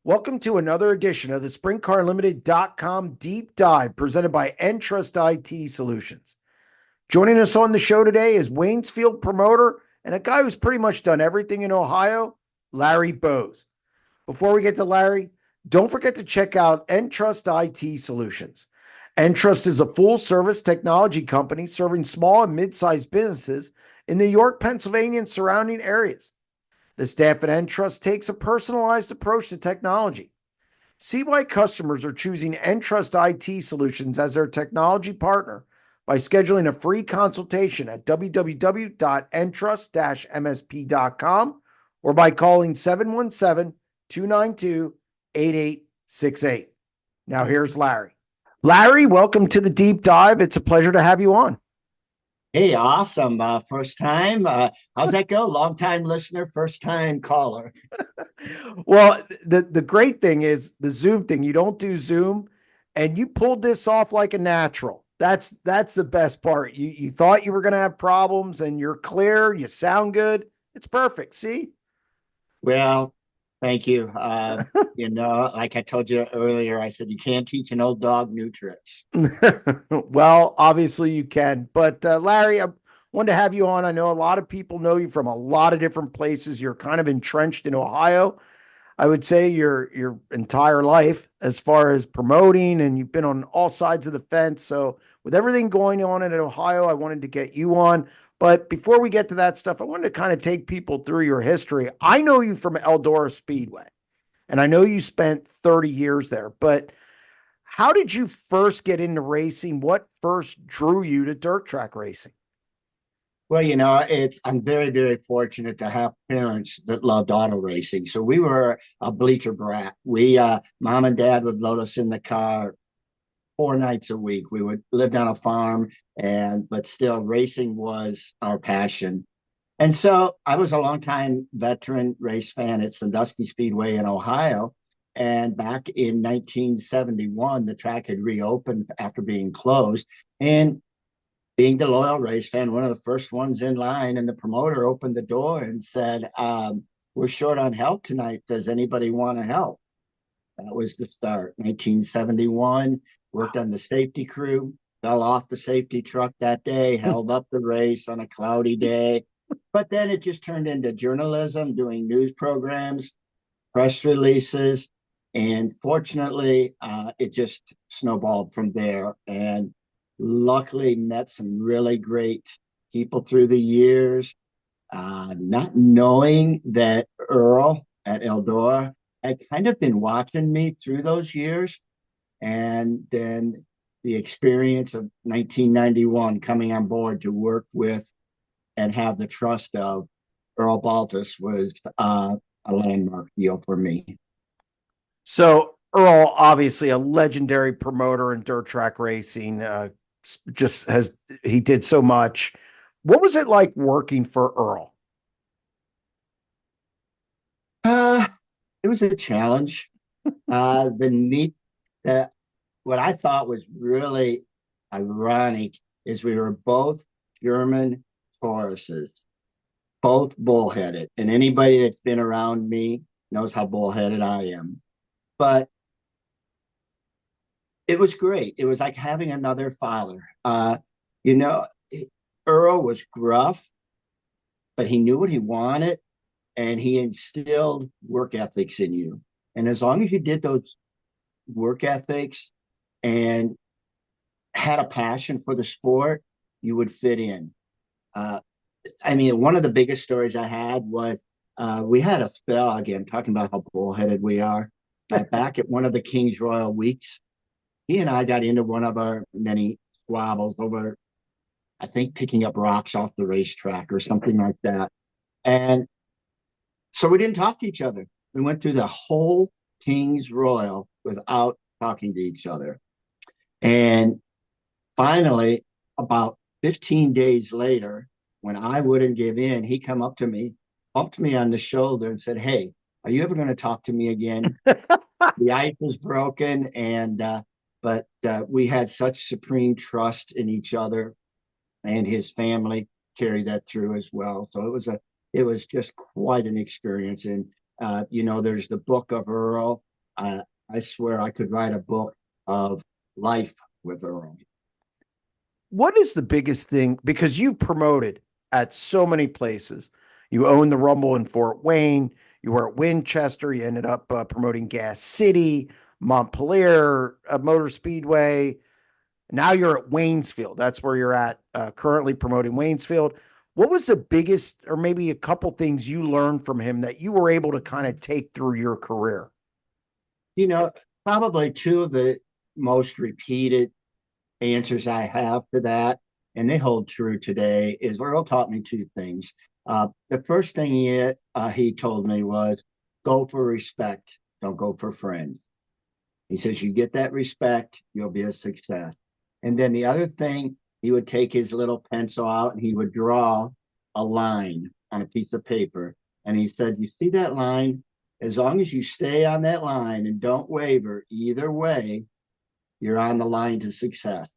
Welcome to another edition of the SprintCarLimited.com Deep Dive presented by EnTrust IT Solutions. Joining us on the show today is Waynesfield promoter and a guy who's pretty much done everything in Ohio, Larry Bowes. Before we get to Larry, don't forget to check out EnTrust IT Solutions. EnTrust is a full-service technology company serving small and mid-sized businesses in New York, Pennsylvania, and surrounding areas. The staff at EnTrust takes a personalized approach to technology. See why customers are choosing EnTrust IT Solutions as their technology partner by scheduling a free consultation at www.entrust-msp.com or by calling 717-292-8868. Now here's Larry. Larry, welcome to the Deep Dive. It's a pleasure to have you on. Hey, awesome. First time. How's that go? Long time listener, first time caller. Well, the great thing is the Zoom thing. You don't do Zoom, and you pulled this off like a natural. That's the best part. You thought you were going to have problems, and you're clear. You sound good. It's perfect. See? Well, thank you. Like I told you earlier, I said you can't teach an old dog new tricks. Well, obviously you can. But Larry, I wanted to have you on. I know a lot of people know you from a lot of different places. You're kind of entrenched in Ohio. I would say your entire life as far as promoting, and you've been on all sides of the fence. So with everything going on in Ohio, I wanted to get you on. But before we get to that stuff, I wanted to kind of take people through your history. I know you from Eldora Speedway, and I know you spent 30 years there, but how did you first get into racing? What first drew you to dirt track racing? Well, I'm very, very fortunate to have parents that loved auto racing. So we were a bleacher brat. Mom and dad would load us in the car 4 nights a week. We would live on a farm, but still racing was our passion. And so I was a longtime veteran race fan at Sandusky Speedway in Ohio. And back in 1971, the track had reopened after being closed. And being the loyal race fan, one of the first ones in line, and the promoter opened the door and said, we're short on help tonight. Does anybody want to help? That was the start. 1971, worked on the safety crew, fell off the safety truck that day, held up the race on a cloudy day. But then it just turned into journalism, doing news programs, press releases. And fortunately, it just snowballed from there. And luckily met some really great people through the years, not knowing that Earl at Eldora had kind of been watching me through those years. And then the experience of 1991 coming on board to work with and have the trust of Earl Baltes was a landmark deal for me. So Earl, obviously a legendary promoter in dirt track racing, he did so much. What was it like working for Earl? It was a challenge. What I thought was really ironic is we were both German Tauruses, both bullheaded. And anybody that's been around me knows how bullheaded I am. But it was great. It was like having another father. Earl was gruff, but he knew what he wanted, and he instilled work ethics in you. And as long as you did those work ethics and had a passion for the sport, you would fit in. One of the biggest stories I had was we had a spell, again, talking about how bullheaded we are, back at one of the King's Royal weeks. He and I got into one of our many squabbles over, I think, picking up rocks off the racetrack or something like that. And so we didn't talk to each other. We went through the whole King's Royal without talking to each other. And finally, about 15 days later, when I wouldn't give in, he come up to me, bumped me on the shoulder and said, "Hey, are you ever going to talk to me again?" The ice was broken, but we had such supreme trust in each other, and his family carried that through as well. So it was just quite an experience. And there's the book of Earl, I swear I could write a book of life with Earl. What is the biggest thing? Because you promoted at so many places. You owned the Rumble in Fort Wayne. You were at Winchester. You ended up promoting Gas City, Montpelier, Motor Speedway. Now you're at Waynesfield. That's where you're at currently promoting Waynesfield. What was the biggest, or maybe a couple things you learned from him that you were able to kind of take through your career? You know, probably two of the most repeated answers I have to that, and they hold true today, is Earl taught me two things. The first thing he told me was go for respect, don't go for friends. He says, you get that respect, you'll be a success. And then the other thing, he would take his little pencil out and he would draw a line on a piece of paper. And he said, you see that line? As long as you stay on that line and don't waver either way, you're on the line to success.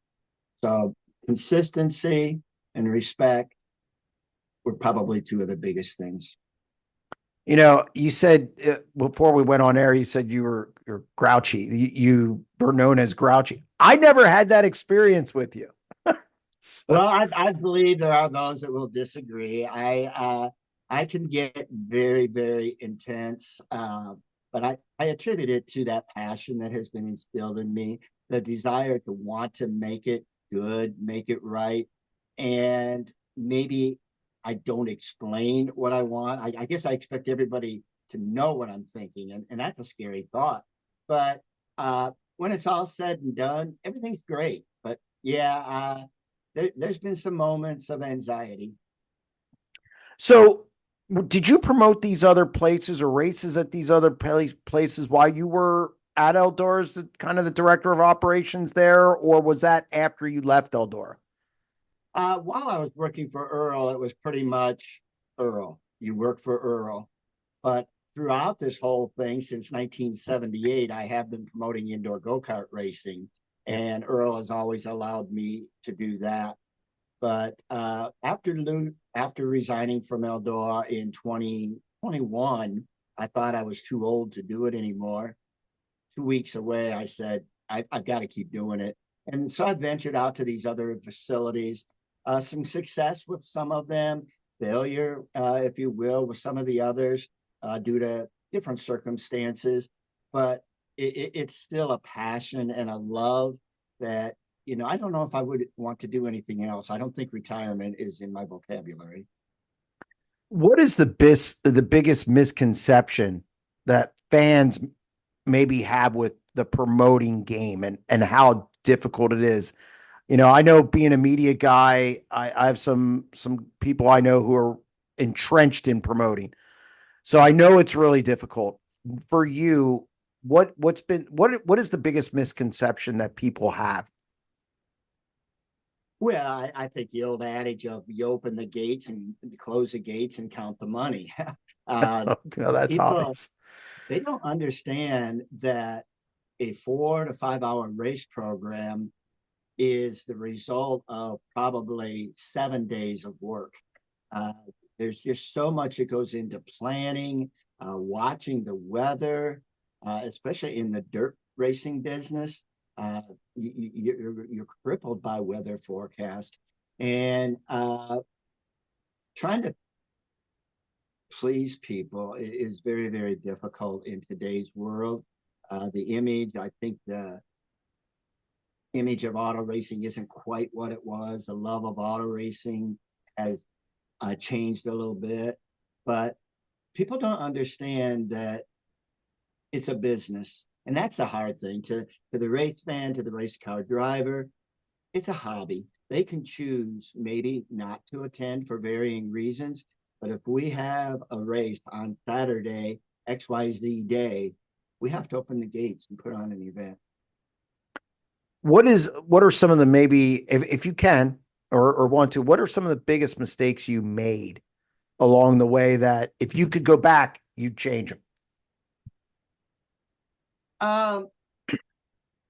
So consistency and respect were probably two of the biggest things. You know, you said before we went on air, you said you're grouchy. You were known as grouchy. I never had that experience with you. So, Well, I believe there are those that will disagree. I can get very, very intense, but I attribute it to that passion that has been instilled in me, the desire to want to make it good, make it right. And maybe I don't explain what I want. I guess I expect everybody to know what I'm thinking, and that's a scary thought. But when it's all said and done, everything's great. But yeah, there's been some moments of anxiety. so did you promote these other places or races at these other places while you were at Eldora as kind of the director of operations there, or was that after you left Eldora? While I was working for Earl, it was pretty much Earl. You work for Earl. But throughout this whole thing, since 1978, I have been promoting indoor go-kart racing, Yeah. and Earl has always allowed me to do that. But after resigning from Eldora in 2021, I thought I was too old to do it anymore. 2 weeks away, I said, I've got to keep doing it. And so I ventured out to these other facilities, some success with some of them, failure, if you will, with some of the others due to different circumstances. But it's still a passion and a love that, I don't know if I would want to do anything else. I don't think retirement is in my vocabulary. What is the biggest misconception that fans maybe have with the promoting game and how difficult it is? You know, I know being a media guy, I have some people I know who are entrenched in promoting. So I know it's really difficult. For you, what is the biggest misconception that people have? Well, I think the old adage of you open the gates and close the gates and count the money. uh, No, that's People, obvious. they don't understand that a 4 to 5 hour race program is the result of probably 7 days of work. Uh, there's just so much that goes into planning, watching the weather, especially in the dirt racing business. Uh, you're crippled by weather forecast, and trying to please people is very, very difficult in today's world. I think the image of auto racing isn't quite what it was. The love of auto racing has changed a little bit, but people don't understand that it's a business, and that's a hard thing to the race fan, to the race car driver. It's a hobby. They can choose maybe not to attend for varying reasons, but if we have a race on Saturday, XYZ day, we have to open the gates and put on an event. What are some of the, maybe if you can or want to, what are some of the biggest mistakes you made along the way that if you could go back, you'd change them? Um,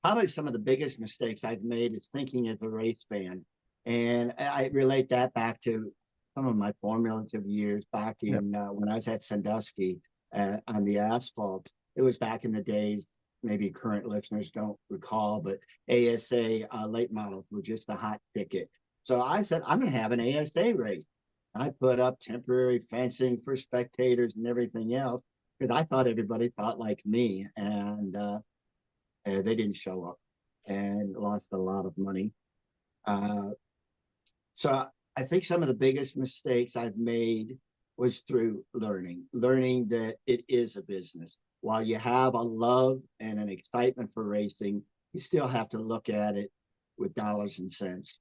Probably some of the biggest mistakes I've made is thinking as a race fan. And I relate that back to some of my formative years back Yep. in when I was at Sandusky on the asphalt. It was back in the days maybe current listeners don't recall, but ASA late models were just a hot ticket. So I said, I'm going to have an ASA race. I put up temporary fencing for spectators and everything else because I thought everybody thought like me, and they didn't show up and lost a lot of money. Uh, so I think some of the biggest mistakes I've made was through learning that it is a business. While you have a love and an excitement for racing, you still have to look at it with dollars and cents.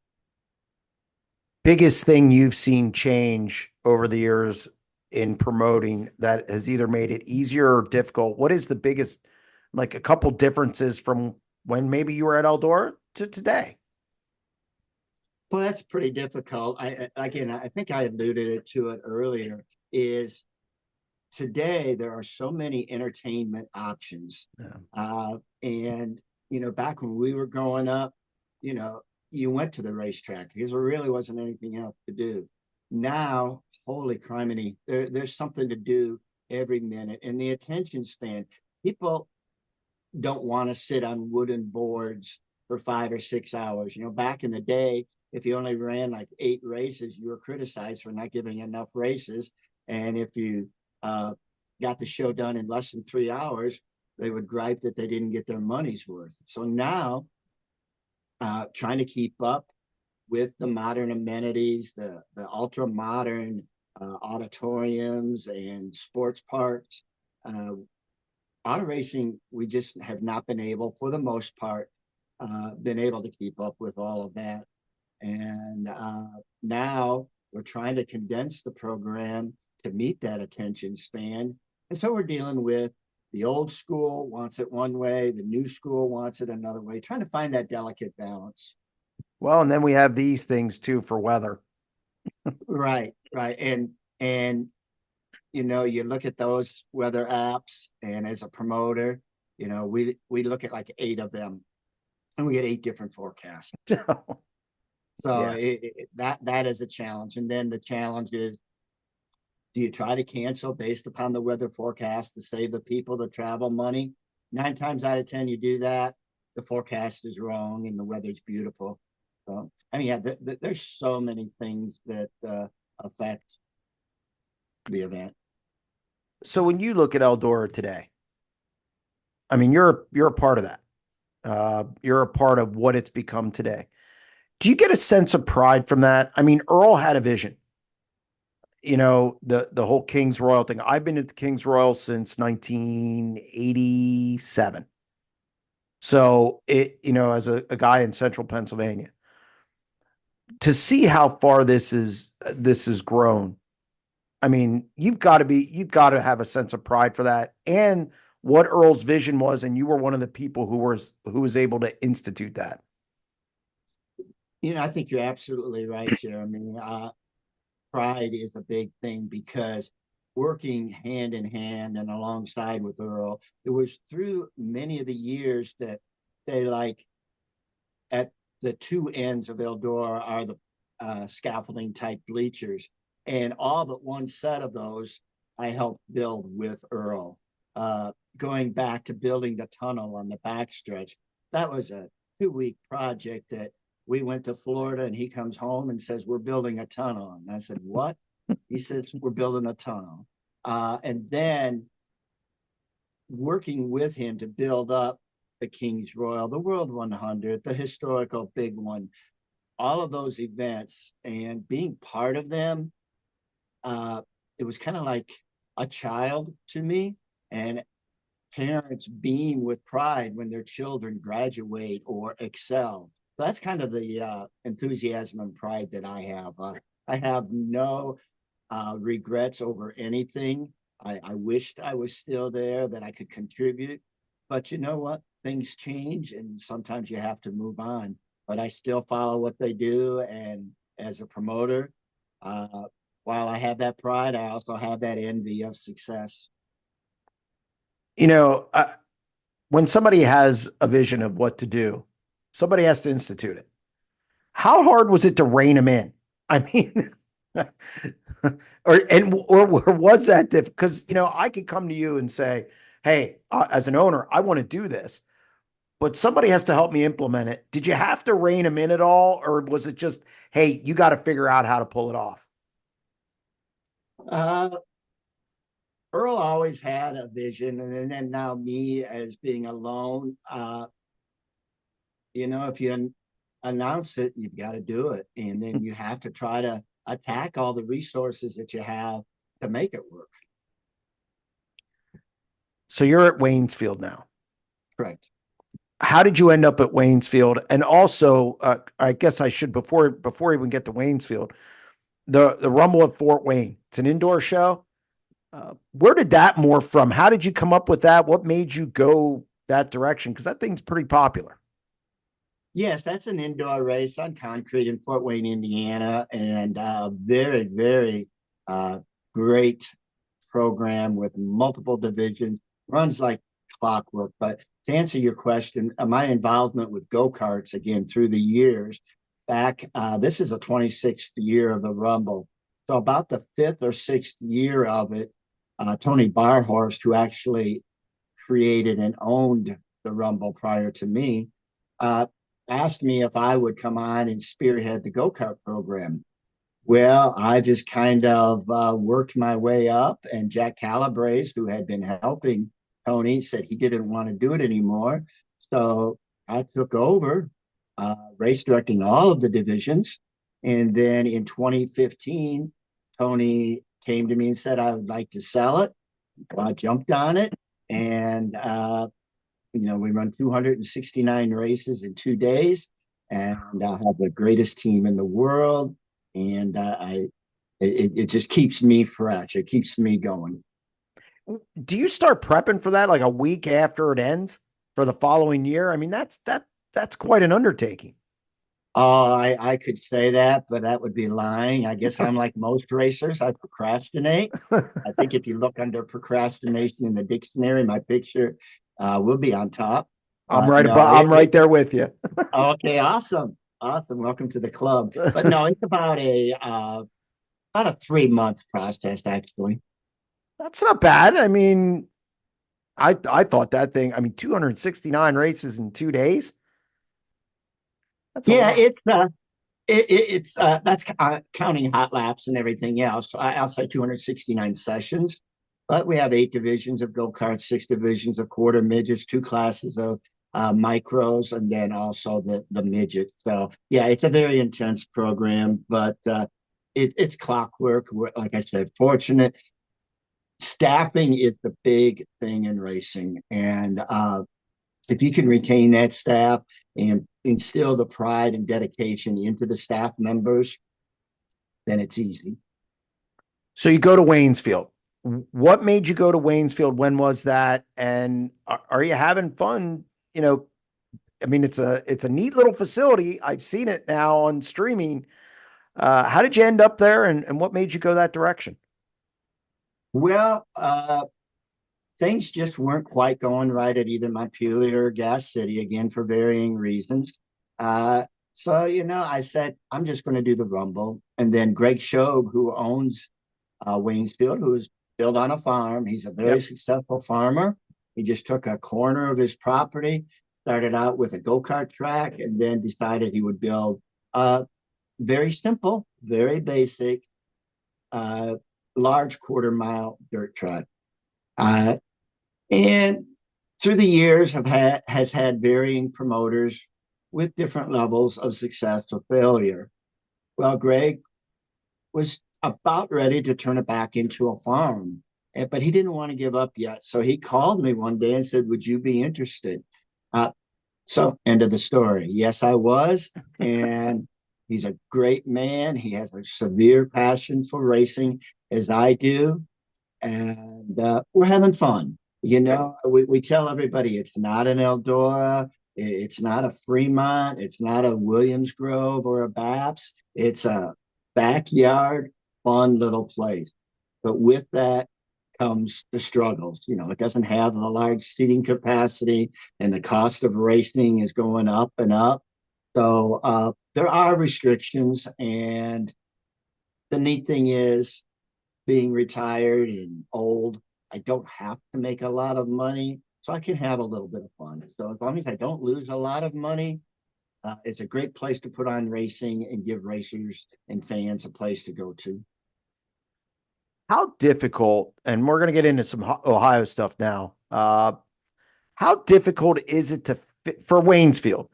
Biggest thing you've seen change over the years in promoting that has either made it easier or difficult? What is the biggest, like a couple differences from when maybe you were at Eldora to today? Well, that's pretty difficult. I think I alluded to it earlier. Is today there are so many entertainment options, Yeah. and back when we were growing up, you know, you went to the racetrack because there really wasn't anything else to do. Now, holy criminy, there's something to do every minute, and the attention span. People don't want to sit on wooden boards for 5 or 6 hours. Back in the day, if you only ran like 8 races, you were criticized for not giving enough races. And if you got the show done in less than 3 hours, they would gripe that they didn't get their money's worth. So now, trying to keep up with the modern amenities, the ultra modern auditoriums and sports parks, uh, auto racing, we just have not been able, for the most part, been able to keep up with all of that. And now we're trying to condense the program to meet that attention span. And so we're dealing with the old school wants it one way, the new school wants it another way, trying to find that delicate balance. Well, and then we have these things too for weather. Right, right. And you look at those weather apps, and as a promoter, we look at like 8 of them, and we get 8 different forecasts. So Yeah. that is a challenge. And then the challenge is, do you try to cancel based upon the weather forecast to save the people the travel money? 9 times out of 10, you do that, the forecast is wrong and the weather's beautiful. So, I mean, yeah, there's so many things that affect the event. So when you look at Eldora today, I mean, you're a part of that. You're a part of what it's become today. Do you get a sense of pride from that? I mean, Earl had a vision. The whole King's Royal thing. I've been at the King's Royal since 1987. So as a guy in central Pennsylvania, to see how far this has grown. I mean, you've got to have a sense of pride for that and what Earl's vision was, and you were one of the people who was able to institute that. I think you're absolutely right, Jeremy. Pride is a big thing because working hand in hand and alongside with Earl, it was through many of the years that they like at the two ends of Eldora are the scaffolding type bleachers. And all but one set of those I helped build with Earl. Going back to building the tunnel on the backstretch, that was a 2-week project that we went to Florida, and he comes home and says, "We're building a tunnel." And I said, "What?" He says, "We're building a tunnel." And then working with him to build up the King's Royal, the World 100, the historical big one, all of those events, and being part of them, it was kind of like a child to me. And parents beam with pride when their children graduate or excel. So that's kind of the enthusiasm and pride that I have. I have no regrets over anything. I wished I was still there, that I could contribute. But you know what? Things change, and sometimes you have to move on. But I still follow what they do. And as a promoter, uh, while I have that pride, I also have that envy of success. You know, uh, when somebody has a vision of what to do, somebody has to institute it. How hard was it to rein him in? I mean, or was that difficult? Because I could come to you and say, hey, as an owner, I want to do this, but somebody has to help me implement it. Did you have to rein them in at all, or was it just, hey, you got to figure out how to pull it off? Uh, Earl always had a vision, and then now me as being alone. If you announce it, you've got to do it, and then you have to try to attack all the resources that you have to make it work. So you're at Waynesfield now. Correct. How did you end up at Waynesfield? And also, I guess I should before we even get to Waynesfield, the Rumble at Fort Wayne. It's an indoor show. Where did that morph from? How did you come up with that? What made you go that direction? Because that thing's pretty popular. Yes, that's an indoor race on concrete in Fort Wayne, Indiana, and very, very great program with multiple divisions. Runs like clockwork. But to answer your question, my involvement with go-karts again through the years, this is a 26th year of the Rumble. So about the fifth or sixth year of it, Tony Barhorst, who actually created and owned the Rumble prior to me, uh, asked me if I would come on and spearhead the go-kart program. Well, I just kind of worked my way up, and Jack Calabrese, who had been helping Tony, said he didn't want to do it anymore. So I took over race directing all of the divisions. And then in 2015, Tony came to me and said, I would like to sell it. I jumped on it, and we run 269 races in 2 days, and I have the greatest team in the world. And it just keeps me fresh. It keeps me going. Do you start prepping for that like a week after it ends for the following year? I mean, that's quite an undertaking. Oh, I could say that, but that would be lying. I guess I'm like most racers. I procrastinate. I think if you look under procrastination in the dictionary, my picture will be on top. But no, I'm right there with you. okay, awesome. Awesome. Welcome to the club. But no, it's about a 3 month process, actually. That's not bad. I mean, I thought that thing, I mean, 269 races in 2 days. That's a Yeah, lot. it's that's counting hot laps and everything else. I'll say 269 sessions, but we have 8 divisions of go-karts, 6 divisions of quarter midgets, 2 classes of micros, and then also the midget. So yeah, it's a very intense program, but it's clockwork. We're, like I said, fortunate. Staffing is the big thing in racing, and if you can retain that staff and instill the pride and dedication into the staff members, then it's easy. So you go to Waynesfield. What made you go to Waynesfield? When was that? And are you having fun? You know, I mean, it's a neat little facility. I've seen it now on streaming. How did you end up there, and what made you go that direction? Well, things just weren't quite going right at either Montpelier or Gas City, again, for varying reasons. So, I said, I'm just going to do the Rumble. And then Greg Shobe, who owns Waynesfield, who is built on a farm, he's a very Yep. successful farmer. He just took a corner of his property, started out with a go kart track, and then decided he would build a very simple, very basic, uh, large quarter-mile dirt track. Uh, and through the years has had varying promoters with different levels of success or failure. Well, Greg was about ready to turn it back into a farm, but he didn't want to give up yet. So he called me one day and said, would you be interested? So end of the story. Yes, I was. And he's a great man. He has a severe passion for racing, as I do. And we're having fun. We tell everybody it's not an Eldora, it's not a Fremont, it's not a Williams Grove or a Baps. It's a backyard, fun little place. But with that comes the struggles. It doesn't have the large seating capacity, and the cost of racing is going up and up. So there are restrictions. And the neat thing is, being retired and old, I don't have to make a lot of money, so I can have a little bit of fun. So as long as I don't lose a lot of money, it's a great place to put on racing and give racers and fans a place to go to. How difficult, and we're going to get into some Ohio stuff now. How difficult is it to fit for Waynesfield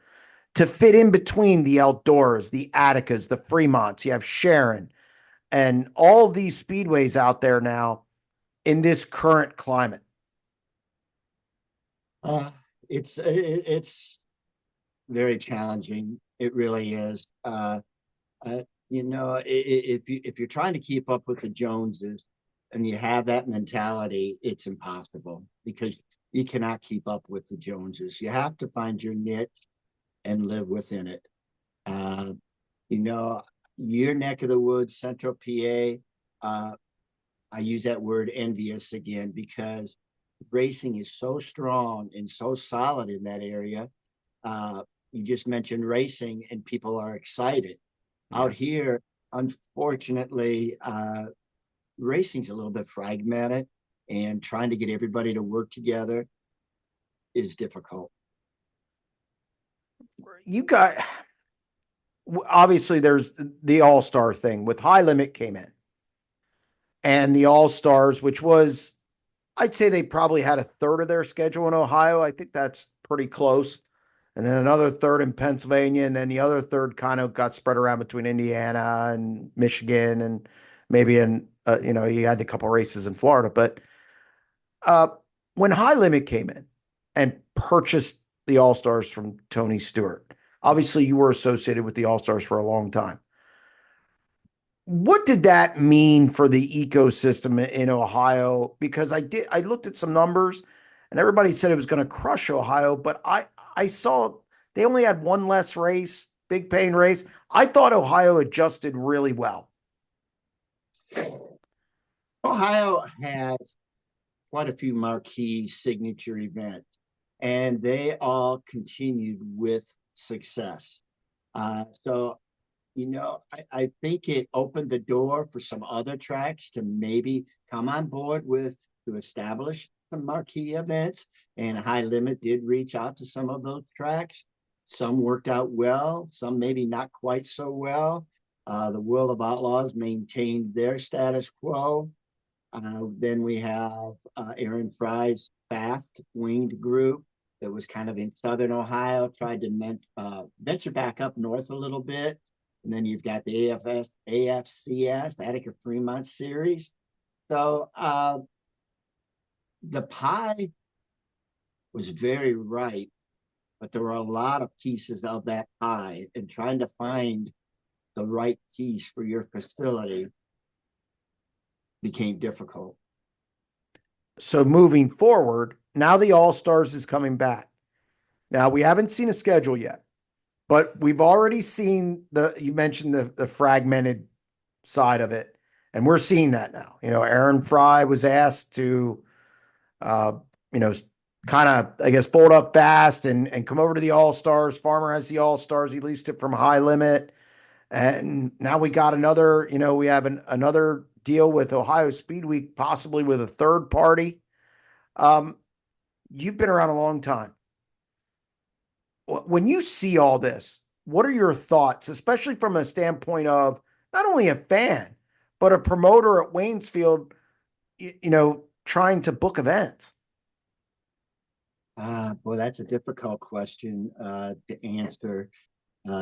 to fit in between the Eldoras, the Atticas, the Fremonts? You have Sharon and all of these speedways out there now in this current climate. Uh, it's very challenging. It really is. You know, if you're trying to keep up with the Joneses and you have that mentality, it's impossible because you cannot keep up with the Joneses. You have to find your niche and live within it. Uh, you know, your neck of the woods, Central PA. I use that word envious again because racing is so strong and so solid in that area. You just mentioned racing, and people are excited. Yeah. Out here, unfortunately, racing's a little bit fragmented, and trying to get everybody to work together is difficult. You got obviously there's the All-Star thing with High Limit came in and the All-Stars, which was, I'd say they probably had a third of their schedule in Ohio. I think that's pretty close. And then another third in Pennsylvania. And then the other third kind of got spread around between Indiana and Michigan and maybe you had a couple races in Florida. But uh, when High Limit came in and purchased the All Stars from Tony Stewart, obviously you were associated with the All Stars for a long time. What did that mean for the ecosystem in Ohio? Because I looked at some numbers and everybody said it was going to crush Ohio, but I saw they only had one less race, big paying race. I thought Ohio adjusted really well. Ohio has quite a few marquee signature events, and they all continued with success. So I think it opened the door for some other tracks to maybe come on board with to establish some marquee events. And High Limit did reach out to some of those tracks. Some worked out well, some maybe not quite so well. The World of Outlaws maintained their status quo. Then we have Aaron Fry's Fast Winged group that was kind of in Southern Ohio, tried to venture back up north a little bit. And then you've got the AFCS, Attica Fremont Series. So the pie was very ripe, but there were a lot of pieces of that pie, and trying to find the right piece for your facility became difficult. So moving forward, now the All Stars is coming back. Now we haven't seen a schedule yet, but we've already seen you mentioned the fragmented side of it, and we're seeing that now. Aaron Fry was asked to, uh, you know, kind of, I guess, fold up fast and come over to the All Stars. Farmer has the All Stars. He leased it from High Limit. And now we got another, we have another deal with Ohio Speedway, possibly with a third party. You've been around a long time. When you see all this, what are your thoughts, especially from a standpoint of not only a fan, but a promoter at Waynesfield, trying to book events? Well, that's a difficult question to answer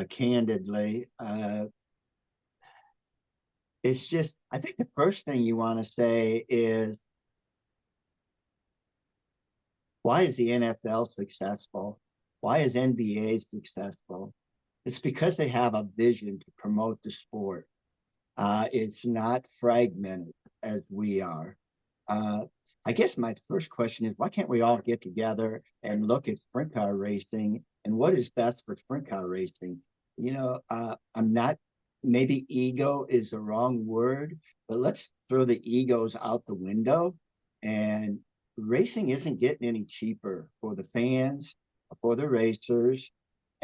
candidly. It's just, I think the first thing you want to say is, why is the NFL successful? Why is NBA successful? It's because they have a vision to promote the sport. It's not fragmented as we are. I guess my first question is, why can't we all get together and look at sprint car racing and what is best for sprint car racing? I'm not, maybe ego is the wrong word, but let's throw the egos out the window. And racing isn't getting any cheaper for the fans, for the racers.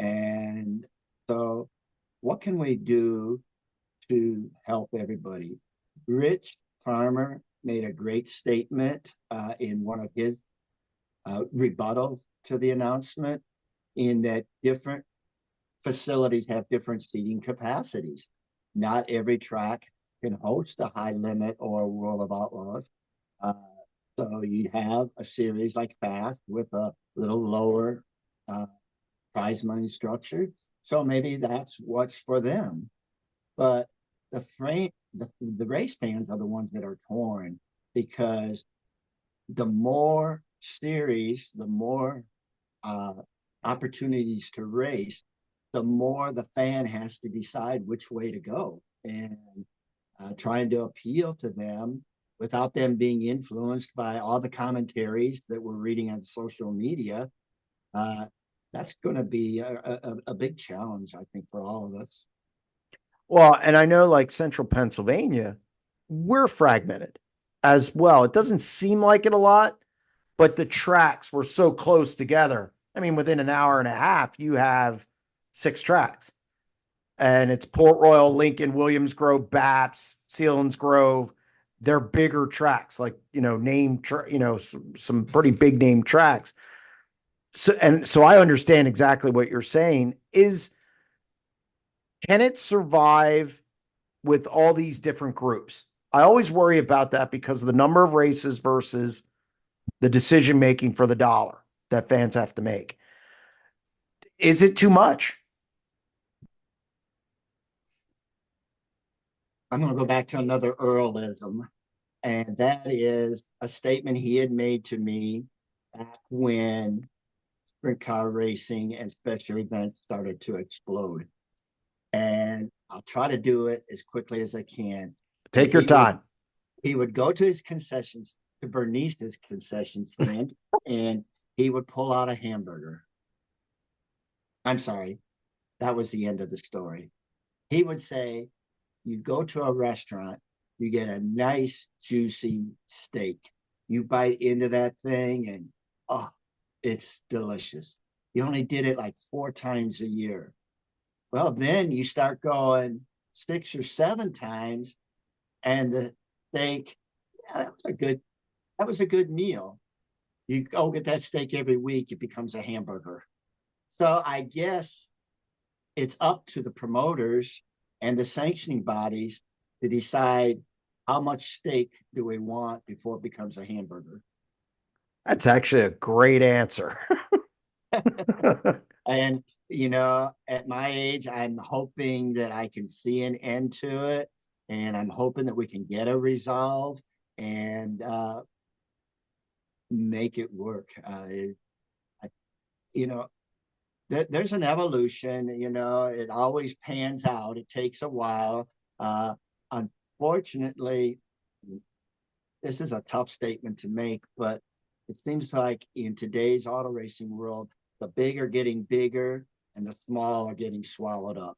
And so what can we do to help everybody? Rich, farmer, made a great statement in one of his rebuttal to the announcement, in that different facilities have different seating capacities. Not every track can host a high limit or a World of Outlaws. Uh, so you have a series like Fast with a little lower uh, prize money structure. So maybe that's what's for them. But the race fans are the ones that are torn, because the more series, the more uh, opportunities to race, the more the fan has to decide which way to go. And trying to appeal to them without them being influenced by all the commentaries that we're reading on social media, uh, that's going to be a big challenge, I think, for all of us. Well, and I know like central Pennsylvania, we're fragmented as well. It doesn't seem like it a lot, but the tracks were so close together. I mean, within an hour and a half, you have 6 tracks, and it's Port Royal, Lincoln, Williams Grove, Baps, Sealands Grove. They're bigger tracks, like, some pretty big name tracks. So I understand exactly what you're saying. Can it survive with all these different groups? I always worry about that because of the number of races versus the decision making for the dollar that fans have to make. Is it too much? I'm going to go back to another Earlism, and that is a statement he had made to me back when sprint car racing and special events started to explode. And I'll try to do it as quickly as I can. Take your time. He would go to his concessions, to Bernice's concession stand, and he would pull out a hamburger. I'm sorry, that was the end of the story. He would say, you go to a restaurant, you get a nice, juicy steak. You bite into that thing, and oh, it's delicious. You only did it like 4 times a year. Well, then you start going 6 or 7 times, and the steak, yeah, that was a good meal. You go get that steak every week, it becomes a hamburger. So I guess it's up to the promoters and the sanctioning bodies to decide how much steak do we want before it becomes a hamburger. That's actually a great answer. And, at my age, I'm hoping that I can see an end to it. And I'm hoping that we can get a resolve and make it work. You know, there's an evolution, it always pans out. It takes a while. Unfortunately, this is a tough statement to make, but it seems like in today's auto racing world, the big are getting bigger and the small are getting swallowed up.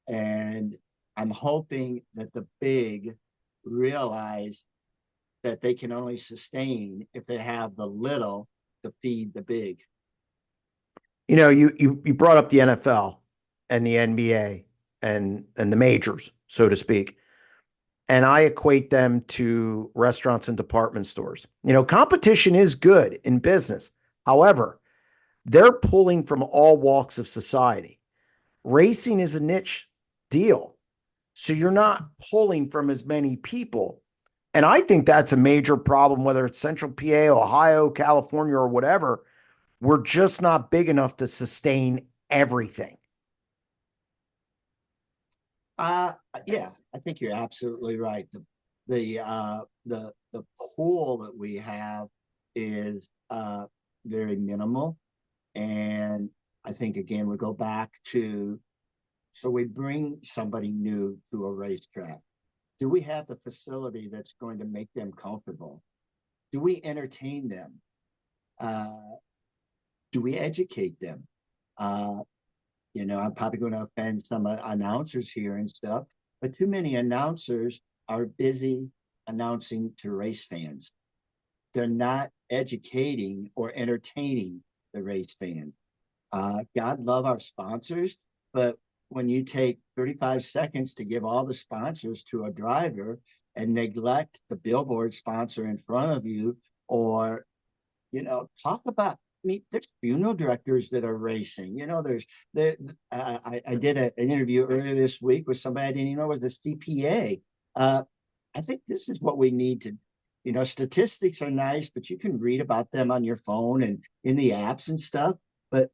And I'm hoping that the big realize that they can only sustain if they have the little to feed the big. You brought up the NFL and the NBA and the majors, so to speak. And I equate them to restaurants and department stores. Competition is good in business. However, they're pulling from all walks of society. Racing is a niche deal. So you're not pulling from as many people. And I think that's a major problem, whether it's Central PA, Ohio, California, or whatever. We're just not big enough to sustain everything. Yeah, I think you're absolutely right. The pool that we have is very minimal, and I think again we go back to, so we bring somebody new to a racetrack. Do we have the facility that's going to make them comfortable? Do we entertain them? Do we educate them? I'm probably going to offend some announcers here and stuff, but too many announcers are busy announcing to race fans. They're not educating or entertaining the race fans. God love our sponsors, but when you take 35 seconds to give all the sponsors to a driver, and neglect the billboard sponsor in front of you, or, talk about, I mean, there's funeral directors that are racing. I did an interview earlier this week with somebody I didn't even know was the CPA. I think this is what we need to, statistics are nice, but you can read about them on your phone and in the apps and stuff. But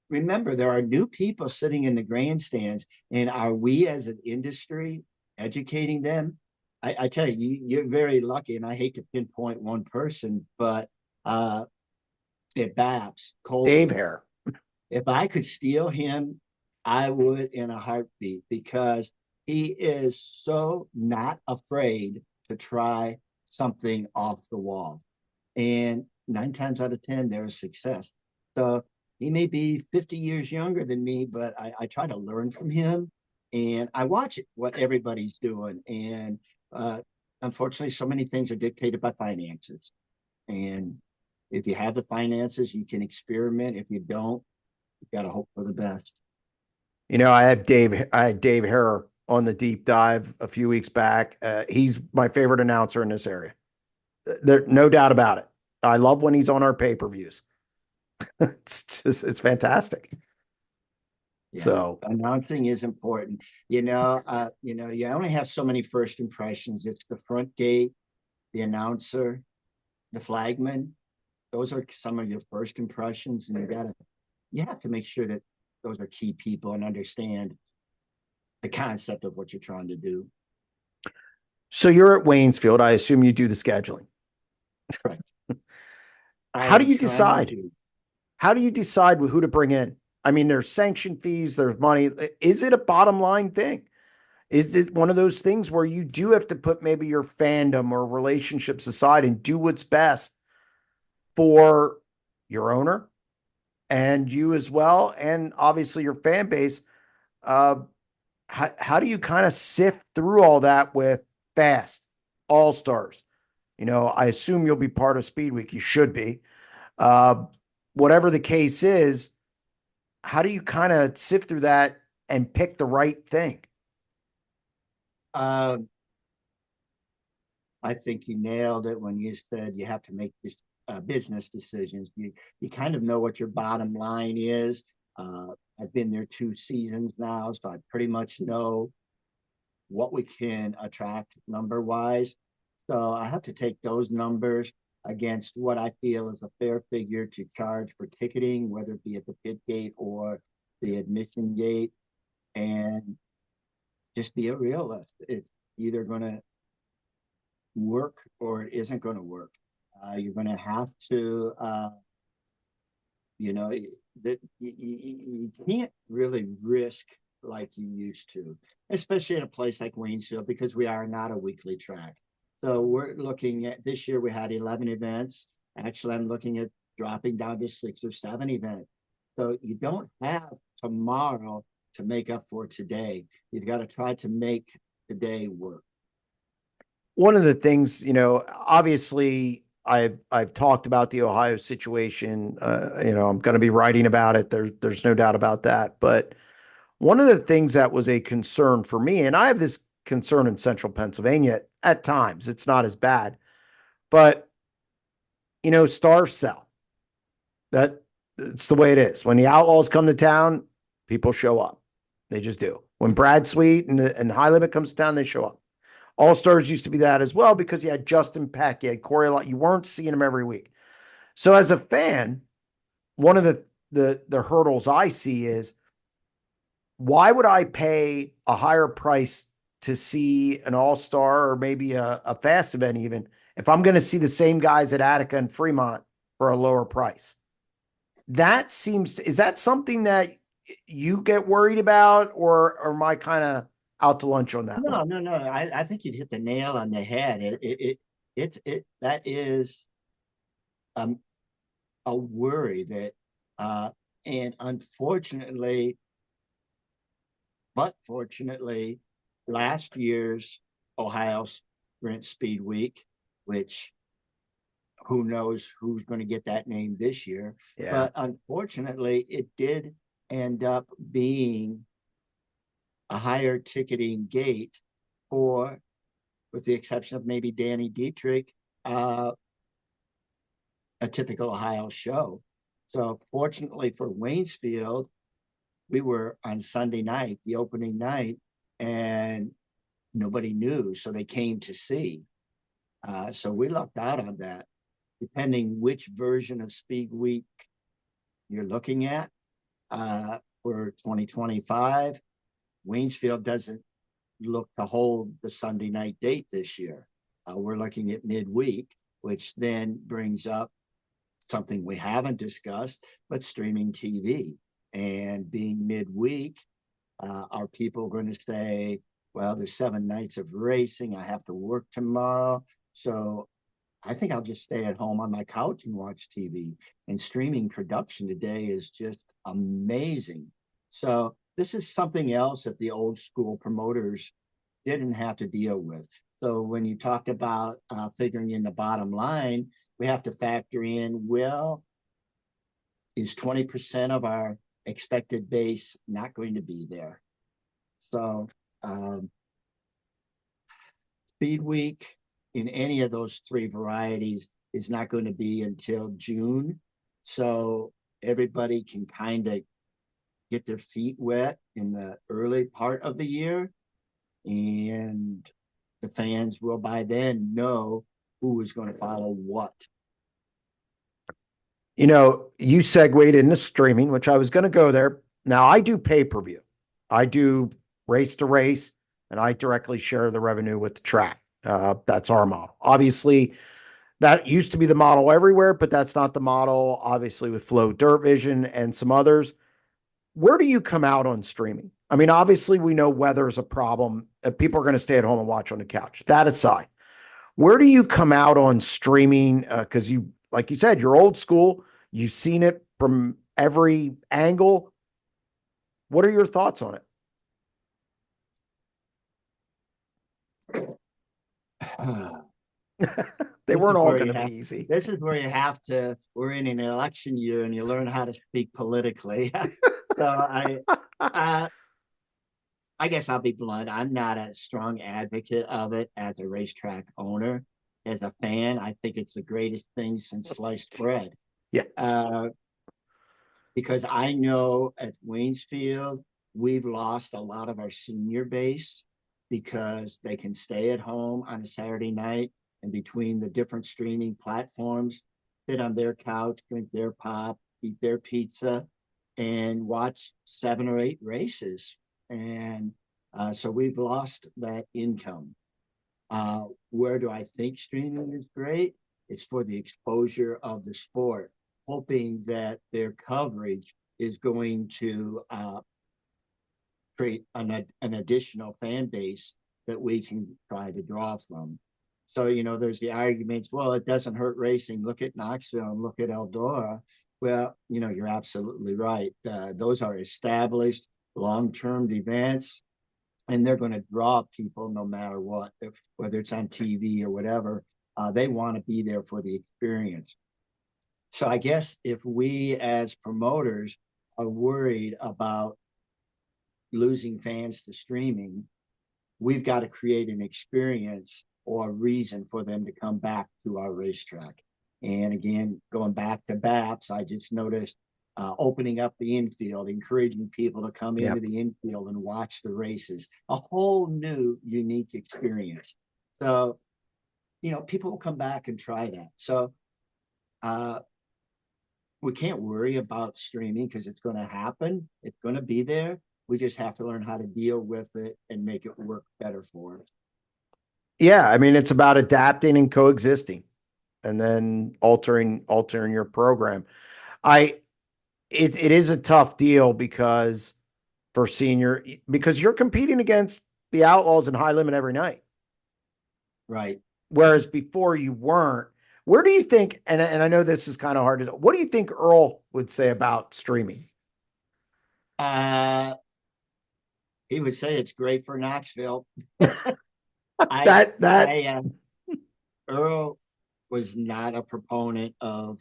remember, there are new people sitting in the grandstands, and are we as an industry educating them? I tell you, you're very lucky, and I hate to pinpoint one person, but at Babs Dave Colton, Hare. if I could steal him, I would in a heartbeat, because he is so not afraid to try something off the wall. And 9 times out of 10, there's success. So he may be 50 years younger than me, but I try to learn from him, and I watch what everybody's doing. And unfortunately, so many things are dictated by finances. And if you have the finances, you can experiment. If you don't, you've got to hope for the best. I had Dave Hare on the deep dive a few weeks back. He's my favorite announcer in this area. There, no doubt about it. I love when he's on our pay-per-views. It's fantastic. Yeah, So announcing is important. You only have so many first impressions. It's the front gate, the announcer, the flagman. Those are some of your first impressions, and you have to make sure that those are key people and understand the concept of what you're trying to do. So you're at Waynesfield. I assume you do the scheduling. Right. I How do am you trying decide? to. How do you decide who to bring in? I mean, there's sanction fees, there's money. Is it a bottom line thing? Is this one of those things where you do have to put maybe your fandom or relationships aside and do what's best for your owner and you as well, and obviously your fan base? Uh, how do you kind of sift through all that with fast all stars? I assume you'll be part of Speed Week. You should be. Uh, Whatever the case is, how do you kind of sift through that and pick the right thing? Uh, I think you nailed it when you said you have to make this, business decisions. You kind of know what your bottom line is. I've been there 2 seasons now, so I pretty much know what we can attract number wise. So I have to take those numbers against what I feel is a fair figure to charge for ticketing, whether it be at the pit gate or the admission gate, and just be a realist. It's either going to work or it isn't going to work. You're going to have to, that you can't really risk like you used to, especially at a place like Waynesfield, because we are not a weekly track. So we're looking at this year, we had 11 events. Actually, I'm looking at dropping down to 6 or 7 events. So you don't have tomorrow to make up for today. You've got to try to make today work. One of the things, obviously I've talked about the Ohio situation. I'm going to be writing about it. There's no doubt about that. But one of the things that was a concern for me, and I have this concern in central Pennsylvania at times, it's not as bad, but stars sell. That it's the way it is. When the Outlaws come to town, people show up. They just do. When Brad Sweet and High Limit comes to town, they show up. All Stars used to be that as well because you had Justin Peck, you had Corey Lott. You weren't seeing them every week. So as a fan, one of the hurdles I see is, why would I pay a higher price to see an all-star or maybe a fast event even if I'm going to see the same guys at Attica and Fremont for a lower price? Is that something that you get worried about, or am I kind of out to lunch on that one? No. I think you've hit the nail on the head. That is um, a worry that, and unfortunately, but fortunately, last year's Ohio Sprint Speed Week, which who knows who's going to get that name this year, Yeah. but unfortunately, it did end up being a higher ticketing gate for with the exception of maybe Danny Dietrich, a typical Ohio show. So fortunately for Waynesfield, we were on Sunday night, the opening night, and nobody knew, so they came to see. So we lucked out on that. Depending which version of Speed Week you're looking at for 2025, Waynesfield doesn't look to hold the Sunday night date this year. We're looking at midweek, which then brings up something we haven't discussed, but streaming TV. And being midweek, are people going to say, well, there's 7 nights of racing, I have to work tomorrow, so I think I'll just stay at home on my couch and watch TV. And streaming production today is just amazing. So this is something else that the old school promoters didn't have to deal with. So when you talked about figuring in the bottom line, we have to factor in, well, is 20% of our expected base not going to be there? So Speed Week in any of those 3 varieties is not going to be until June. So everybody can kind of get their feet wet in the early part of the year. And the fans will by then know who is going to follow what. You know, you segued into streaming, which I was going to go there. Now, I do pay-per-view. I do race to race, and I directly share the revenue with the track. That's our model. Obviously, that used to be the model everywhere, but that's not the model, obviously, with Flow Dirt Vision and some others. Where do you come out on streaming? I mean, obviously, we know weather is a problem. People are going to stay at home and watch on the couch. That aside, where do you come out on streaming? Because you, like you said, you're old school. You've seen it from every angle. What are your thoughts on it? They weren't all going to be easy. This is where you have to, we're in an election year and you learn how to speak politically. So I guess I'll be blunt. I'm not a strong advocate of it as a racetrack owner. As a fan, I think it's the greatest thing since sliced bread. Yes. Because I know at Waynesfield, we've lost a lot of our senior base because they can stay at home on a Saturday night and between the different streaming platforms, sit on their couch, drink their pop, eat their pizza, and watch 7 or 8 races. And so we've lost that income. Where do I think streaming is great? It's for the exposure of the sport, hoping that their coverage is going to create an additional fan base that we can try to draw from. So, you know, there's the arguments, well, it doesn't hurt racing. Look at Knoxville and look at Eldora. Well, you know, you're absolutely right. Those are established long-term events, and they're going to draw people no matter what, whether it's on TV or whatever. They want to be there for the experience. So I guess if we as promoters are worried about losing fans to streaming, we've got to create an experience or a reason for them to come back to our racetrack. And again, going back to BAPS, I just noticed opening up the infield, encouraging people to come into the infield and watch the races, a whole new unique experience. So, you know, people will come back and try that. So we can't worry about streaming because it's going to happen. It's going to be there. We just have to learn how to deal with it and make it work better for us. Yeah, I mean, it's about adapting and coexisting and then altering your program. It is a tough deal because you're competing against the Outlaws and High Limit every night. Right. Whereas before you weren't. Where do you think, and I know this is kind of hard to, what do you think Earl would say about streaming? He would say it's great for Knoxville. Earl was not a proponent of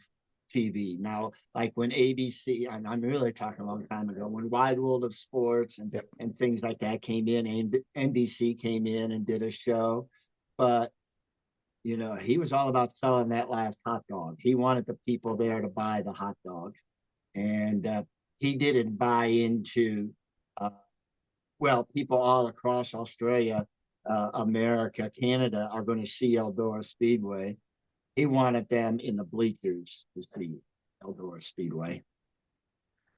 TV. Now, like when ABC, and I'm really talking a long time ago, when Wide World of Sports and things like that came in, and NBC came in and did a show, but he was all about selling that last hot dog. He wanted the people there to buy the hot dog, and he didn't buy into uh, people all across Australia, America, Canada are going to see Eldora Speedway. He wanted them in the bleachers to see Eldora Speedway.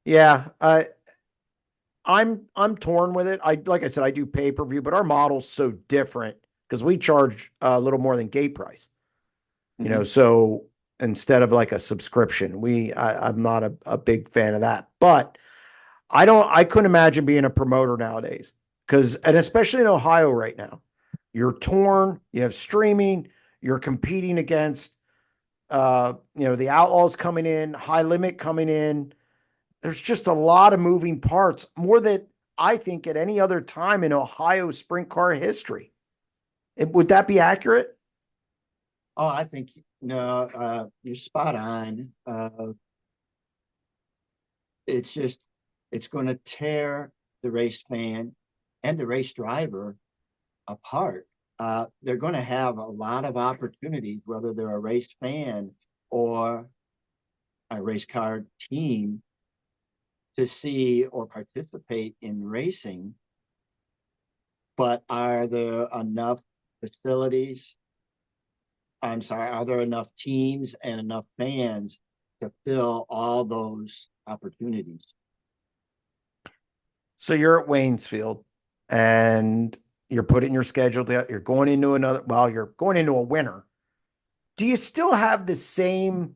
Yeah, I'm torn with it. Like I said, I do pay-per-view, but our model's so different because we charge a little more than gate price. Mm-hmm. So instead of like a subscription, I'm not a big fan of that. But I couldn't imagine being a promoter nowadays and especially in Ohio right now, you're torn, you have streaming, you're competing against, the Outlaws coming in, High Limit coming in. There's just a lot of moving parts, more than I think at any other time in Ohio sprint car history. Would that be accurate? Oh, I think no, you're spot on. It's going to tear the race fan and the race driver apart. They're going to have a lot of opportunities, whether they're a race fan or a race car team, to see or participate in racing. But are there enough facilities? I'm sorry, are there enough teams and enough fans to fill all those opportunities? So you're at Waynesfield and you're putting your schedule together. You're going into you're going into a winter. Do you still have the same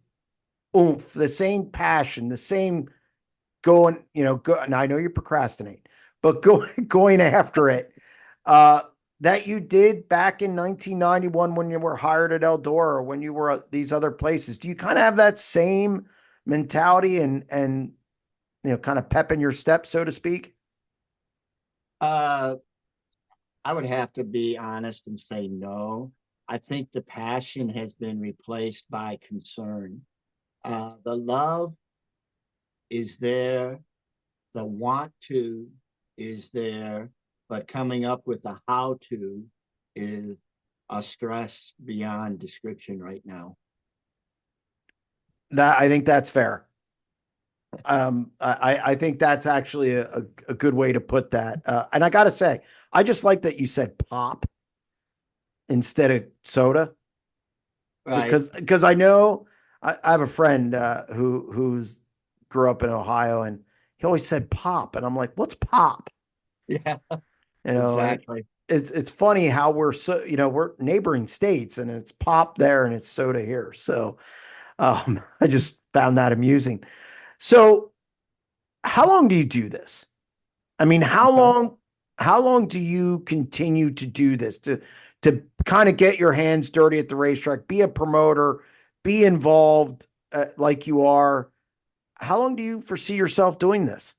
oomph, the same passion, the same and I know you procrastinate, but going after it, that you did back in 1991 when you were hired at Eldora or when you were at these other places? Do you kind of have that same mentality and kind of pep in your step, so to speak? Uh, I would have to be honest and say no. I think the passion has been replaced by concern. The love is there, the want to is there, but coming up with the how to is a stress beyond description right now. That I think that's fair. I think that's actually a good way to put that. And I got to say, I just like that you said pop instead of soda Right. because I know I have a friend who's grew up in Ohio and he always said pop, and I'm like, what's pop? Yeah, And exactly. it's funny how we're neighboring states and it's pop there and it's soda here. So I just found that amusing. So how long do you do this? I mean, how long do you continue to do this to kind of get your hands dirty at the racetrack, be a promoter, be involved like you are? How long do you foresee yourself doing this?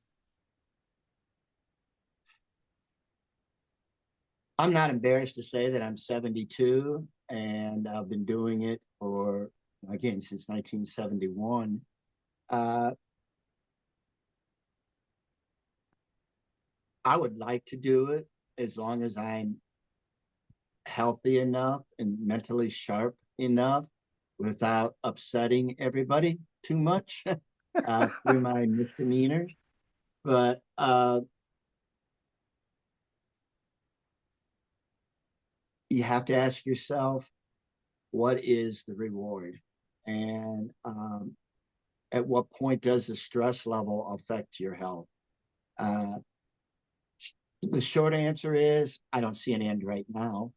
I'm not embarrassed to say that I'm 72 and I've been doing it for, again, since 1971. Uh, I would like to do it as long as I'm healthy enough and mentally sharp enough without upsetting everybody too much through my misdemeanors. But you have to ask yourself, what is the reward? And at what point does the stress level affect your health? Uh, the short answer is I don't see an end right now.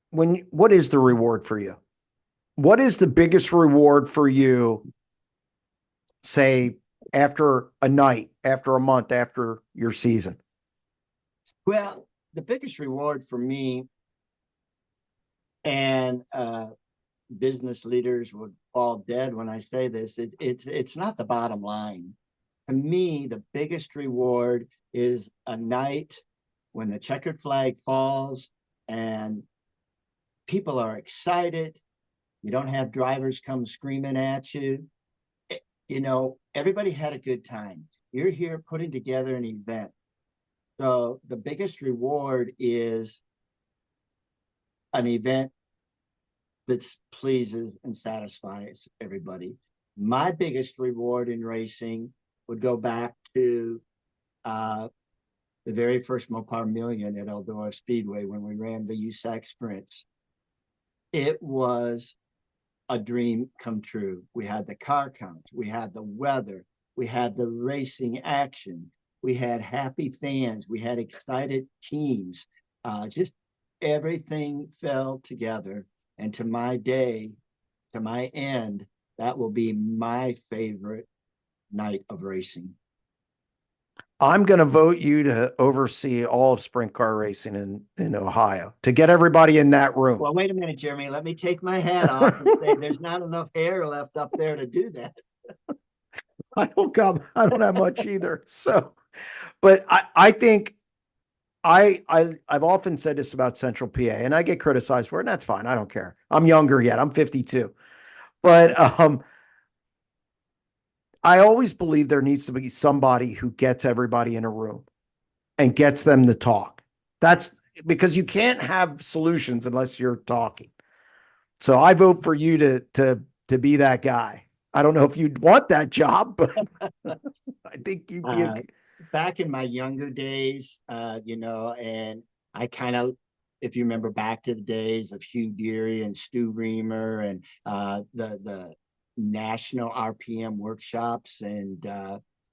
What is the reward for you? What is the biggest reward for you, say, after a night, after a month, after your season? Well, the biggest reward for me, and business leaders would fall dead when I say this, it's not the bottom line. To me, the biggest reward is a night when the checkered flag falls and people are excited. You don't have drivers come screaming at you. Everybody had a good time. You're here putting together an event. So the biggest reward is an event that pleases and satisfies everybody. My biggest reward in racing would go back to the very first Mopar Million at Eldora Speedway when we ran the USAC sprints. It was a dream come true. We had the car count, we had the weather, we had the racing action, we had happy fans, we had excited teams. Just everything fell together. And to my day, to my end, that will be my favorite night of racing. I'm going to vote you to oversee all of sprint car racing in Ohio to get everybody in that room. Well, wait a minute, Jeremy. Let me take my hat off and say there's not enough hair left up there to do that. I don't have much either. So, but I think I've often said this about Central PA, and I get criticized for it, and that's fine. I don't care. I'm younger yet. I'm 52. But I always believe there needs to be somebody who gets everybody in a room and gets them to talk. That's because you can't have solutions unless you're talking. So I vote for you to be that guy. I don't know if you'd want that job, but I think you'd be back in my younger days, and I kind of, if you remember back to the days of Hugh Deary and Stu Reamer and the national RPM workshops, and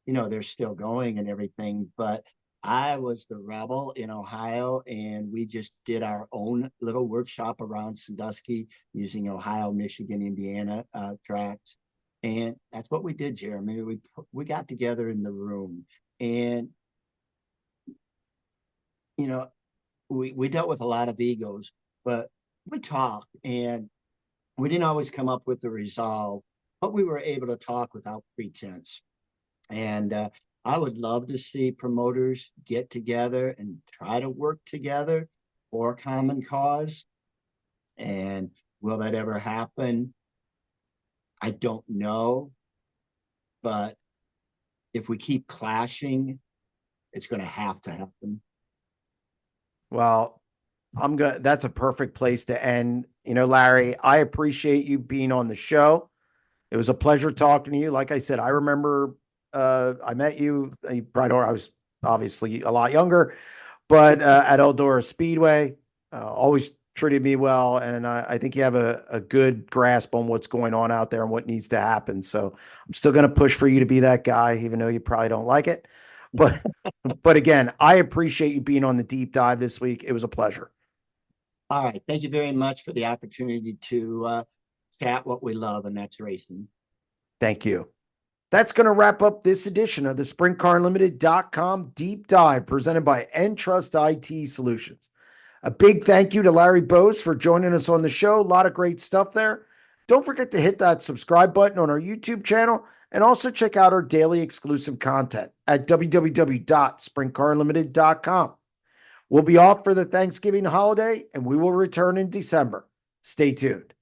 they're still going and everything, but I was the rebel in Ohio, and we just did our own little workshop around Sandusky using Ohio, Michigan, Indiana tracks. And that's what we did, Jeremy. We got together in the room, and we dealt with a lot of egos, but we talked, and we didn't always come up with the resolve, but we were able to talk without pretense. And I would love to see promoters get together and try to work together for a common cause. And will that ever happen? I don't know. But if we keep clashing, it's going to happen. Well, that's a perfect place to end. Larry, I appreciate you being on the show. It was a pleasure talking to you. Like I said, I remember I met you. I was obviously a lot younger, but at Eldora Speedway, always treated me well. And I think you have a good grasp on what's going on out there and what needs to happen. So I'm still going to push for you to be that guy, even though you probably don't like it. But, but again, I appreciate you being on the deep dive this week. It was a pleasure. All right. Thank you very much for the opportunity to chat what we love, and that's racing. Thank you. That's going to wrap up this edition of the SprintCarUnlimited.com deep dive presented by EnTrust IT Solutions. A big thank you to Larry Baltes for joining us on the show. A lot of great stuff there. Don't forget to hit that subscribe button on our YouTube channel and also check out our daily exclusive content at www.sprintcarunlimited.com. We'll be off for the Thanksgiving holiday and we will return in December. Stay tuned.